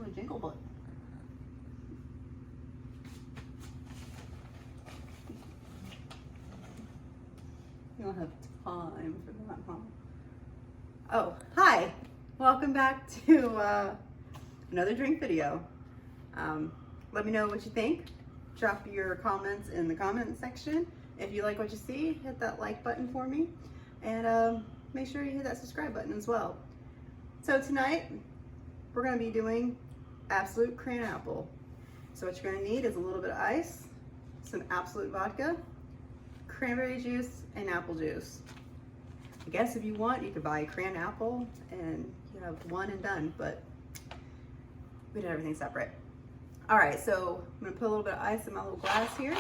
a jingle bell. You don't have time for that, huh? Oh, hi! Welcome back to another drink video. Let me know what you think. Drop your comments in the comment section. If you like what you see, hit that like button for me. And make sure you hit that subscribe button as well. So tonight, we're going to be doing Absolut Cranapple. So what you're going to need is a little bit of ice, some Absolut vodka, cranberry juice, and apple juice. I guess if you want, you could buy Cranapple and you have one and done, but we did everything separate. All right, so I'm gonna put a little bit of ice in my little glass here.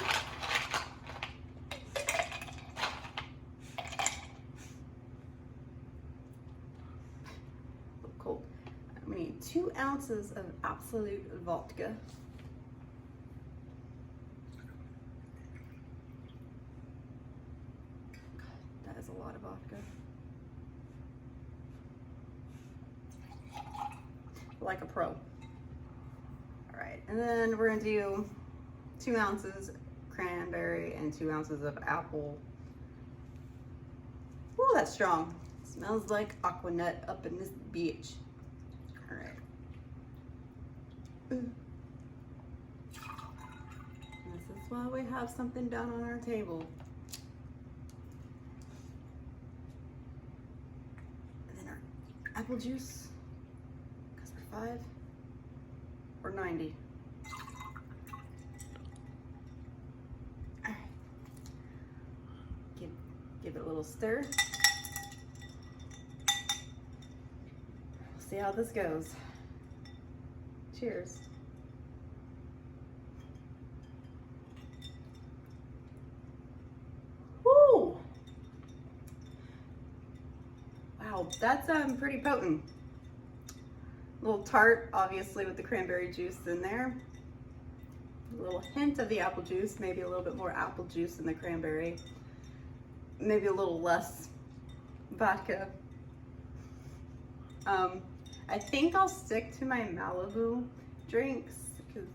Cold. I'm gonna need 2 ounces of Absolut Vodka. That is a lot of vodka. Like a pro. All right, and then we're gonna do 2 ounces cranberry and 2 ounces of apple. Ooh, that's strong. Smells like aqua nut up in this beach. All right. Ooh. This is why we have something down on our table. And then our apple juice, because we're 5 or 90. All right. Give it a little stir. We'll see how this goes. Cheers. Woo! Wow, that's pretty potent. A little tart, obviously, with the cranberry juice in there. A little hint of the apple juice, maybe a little bit more apple juice in the cranberry. Maybe a little less vodka. I think I'll stick to my Malibu drinks because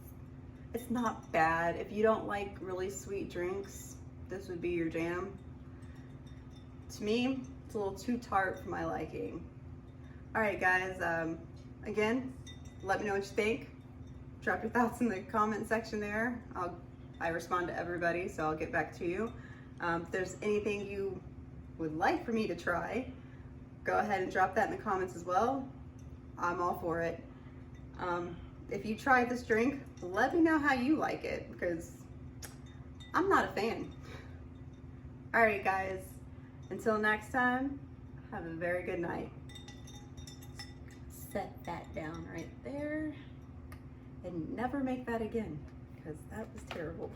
it's not bad. If you don't like really sweet drinks, this would be your jam. To me, it's a little too tart for my liking. All right, guys. Again, let me know what you think. Drop your thoughts in the comment section there. I respond to everybody, so I'll get back to you. If there's anything you would like for me to try, go ahead and drop that in the comments as well. I'm all for it. If you tried this drink, let me know how you like it, because I'm not a fan. All right, guys. Until next time, have a very good night. Set that down right there and never make that again, because that was terrible.